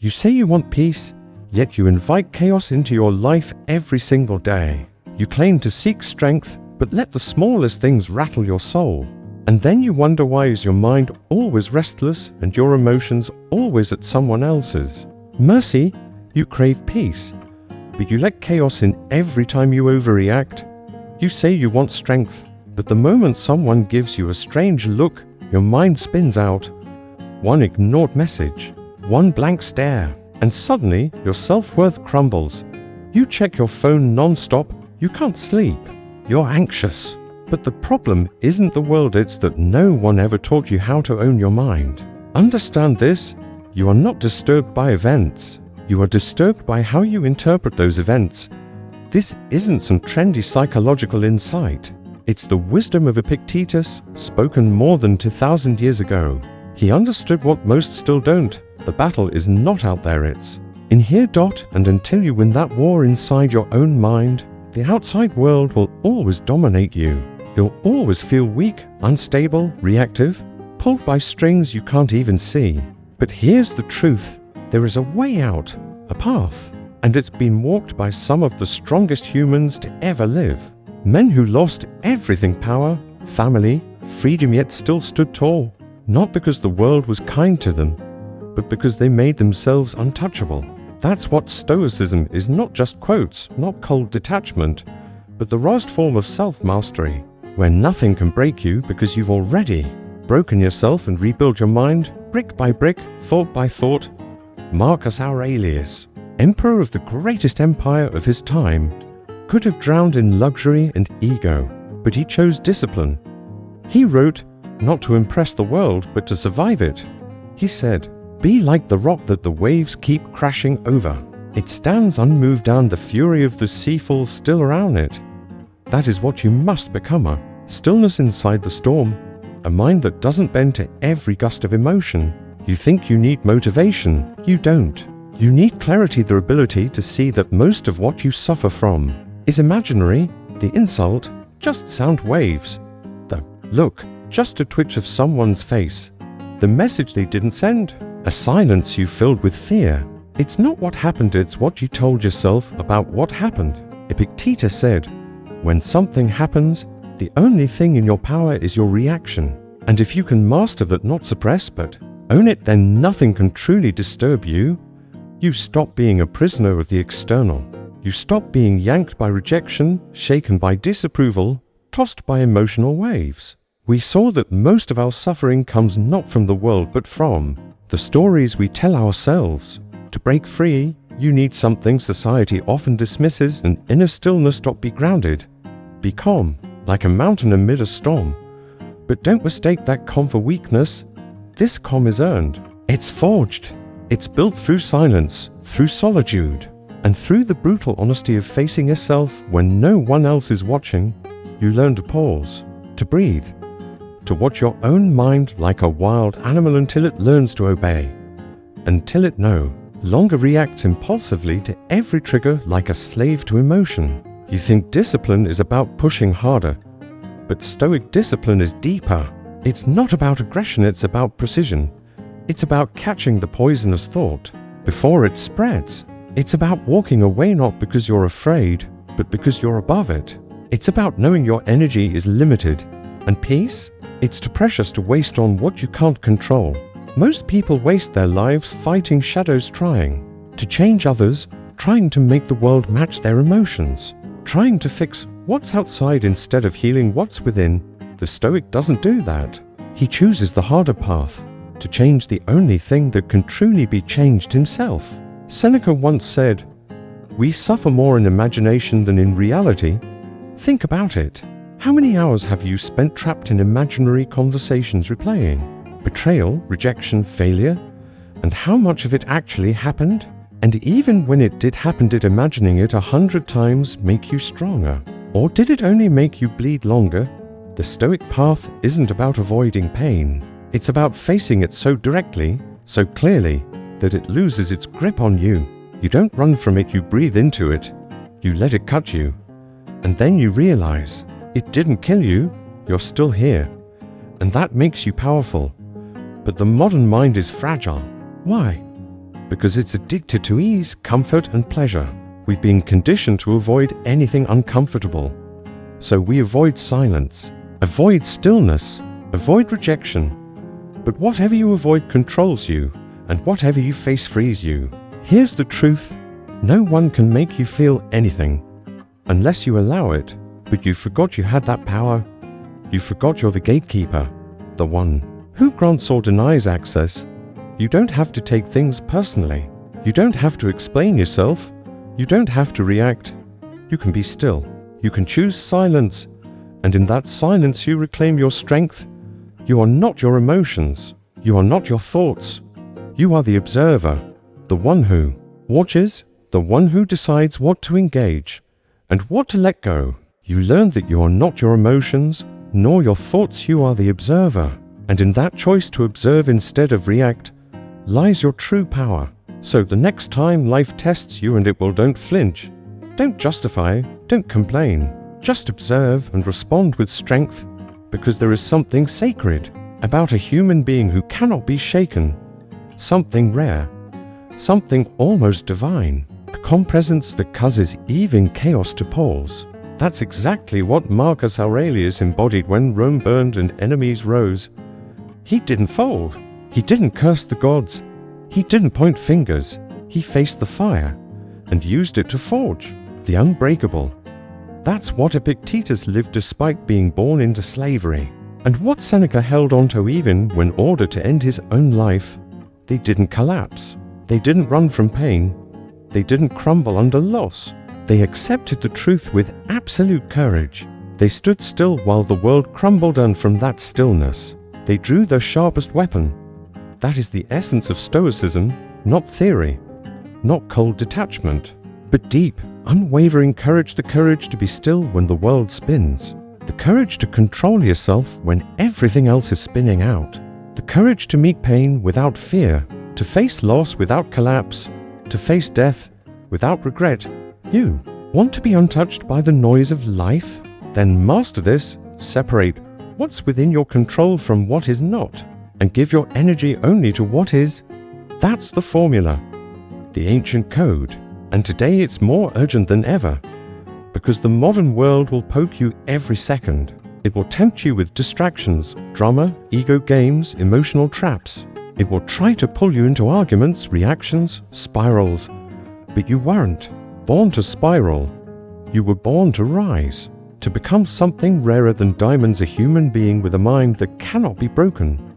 You say you want peace, yet you invite chaos into your life every single day. You claim to seek strength, but let the smallest things rattle your soul. And then you wonder, why is your mind always restless and your emotions always at someone else's? Mercy, you crave peace, but you let chaos in every time you overreact. You say you want strength, but the moment someone gives you a strange look, your mind spins out. One ignored message, one blank stare, and suddenly your self-worth crumbles. You check your phone non-stop, you can't sleep. You're anxious. But the problem isn't the world, it's that no one ever taught you how to own your mind. Understand this: you are not disturbed by events. You are disturbed by how you interpret those events. This isn't some trendy psychological insight. It's the wisdom of Epictetus, spoken more than 2,000 years ago. He understood what most still don't. The battle is not out there, it's in here. And until you win that war inside your own mind, the outside world will always dominate you. You'll always feel weak, unstable, reactive, pulled by strings you can't even see. But here's the truth: there is a way out, a path, and it's been walked by some of the strongest humans to ever live. Men who lost everything: power, family, freedom, yet still stood tall. Not because the world was kind to them, but because they made themselves untouchable. That's what Stoicism is: not just quotes, not cold detachment, but the rawest form of self-mastery, where nothing can break you because you've already broken yourself and rebuild your mind, brick by brick, thought by thought. Marcus Aurelius, emperor of the greatest empire of his time, could have drowned in luxury and ego, but he chose discipline. He wrote, not to impress the world, but to survive it. He said, "Be like the rock that the waves keep crashing over. It stands unmoved and the fury of the sea falls still around it." That is what you must become: a stillness inside the storm, a mind that doesn't bend to every gust of emotion. You think you need motivation, you don't. You need clarity, the ability to see that most of what you suffer from is imaginary, the insult, just sound waves, the look, just a twitch of someone's face, the message they didn't send, a silence you filled with fear. It's not what happened, it's what you told yourself about what happened. Epictetus said, when something happens, the only thing in your power is your reaction. And if you can master that, not suppress but own it, then nothing can truly disturb you. You stop being a prisoner of the external. You stop being yanked by rejection, shaken by disapproval, tossed by emotional waves. We saw that most of our suffering comes not from the world but from the stories we tell ourselves. To break free, you need something society often dismisses: an inner stillness. Be grounded. Be calm, like a mountain amid a storm. But don't mistake that calm for weakness. This calm is earned. It's forged. It's built through silence, through solitude, and through the brutal honesty of facing yourself when no one else is watching. You learn to pause, to breathe, to watch your own mind like a wild animal until it learns to obey, until it no longer reacts impulsively to every trigger like a slave to emotion. You think discipline is about pushing harder, but Stoic discipline is deeper. It's not about aggression, it's about precision. It's about catching the poisonous thought before it spreads. It's about walking away not because you're afraid, but because you're above it. It's about knowing your energy is limited. And peace? It's too precious to waste on what you can't control. Most people waste their lives fighting shadows, trying to change others, trying to make the world match their emotions, trying to fix what's outside instead of healing what's within. The Stoic doesn't do that. He chooses the harder path, to change the only thing that can truly be changed: himself. Seneca once said, "We suffer more in imagination than in reality." Think about it. How many hours have you spent trapped in imaginary conversations replaying betrayal, rejection, failure? And how much of it actually happened? And even when it did happen, did imagining it 100 times make you stronger? Or did it only make you bleed longer? The Stoic path isn't about avoiding pain. It's about facing it so directly, so clearly, that it loses its grip on you. You don't run from it, you breathe into it. You let it cut you. And then you realize it didn't kill you, you're still here. And that makes you powerful. But the modern mind is fragile. Why? because it's addicted to ease, comfort, and pleasure. We've been conditioned to avoid anything uncomfortable. So we avoid silence, avoid stillness, avoid rejection. But whatever you avoid controls you, and whatever you face frees you. Here's the truth: no one can make you feel anything unless you allow it, but you forgot you had that power. You forgot you're the gatekeeper, the one who grants or denies access. You don't have to take things personally. You don't have to explain yourself. You don't have to react. You can be still. You can choose silence, and in that silence you reclaim your strength. You are not your emotions. You are not your thoughts. You are the observer, the one who watches, the one who decides what to engage and what to let go. You learn that you are not your emotions, nor your thoughts. You are the observer. And in that choice to observe instead of react lies your true power. So the next time life tests you, and it will, don't flinch. Don't justify, don't complain. Just observe and respond with strength, because there is something sacred about a human being who cannot be shaken. Something rare, something almost divine. A calm presence that causes even chaos to pause. That's exactly what Marcus Aurelius embodied when Rome burned and enemies rose. He didn't fold. He didn't curse the gods. He didn't point fingers. He faced the fire and used it to forge the unbreakable. That's what Epictetus lived despite being born into slavery, and what Seneca held onto even when ordered to end his own life. They didn't collapse. They didn't run from pain. They didn't crumble under loss. They accepted the truth with absolute courage. They stood still while the world crumbled, and from that stillness, they drew their sharpest weapon. That is the essence of Stoicism, not theory, not cold detachment, but deep, unwavering courage, the courage to be still when the world spins, the courage to control yourself when everything else is spinning out, the courage to meet pain without fear, to face loss without collapse, to face death without regret. You want to be untouched by the noise of life? Then master this. Separate what's within your control from what is not, and give your energy only to what is. That's the formula, the ancient code. And today it's more urgent than ever, because the modern world will poke you every second. It will tempt you with distractions, drama, ego games, emotional traps. It will try to pull you into arguments, reactions, spirals. But you weren't born to spiral. You were born to rise, to become something rarer than diamonds, a human being with a mind that cannot be broken.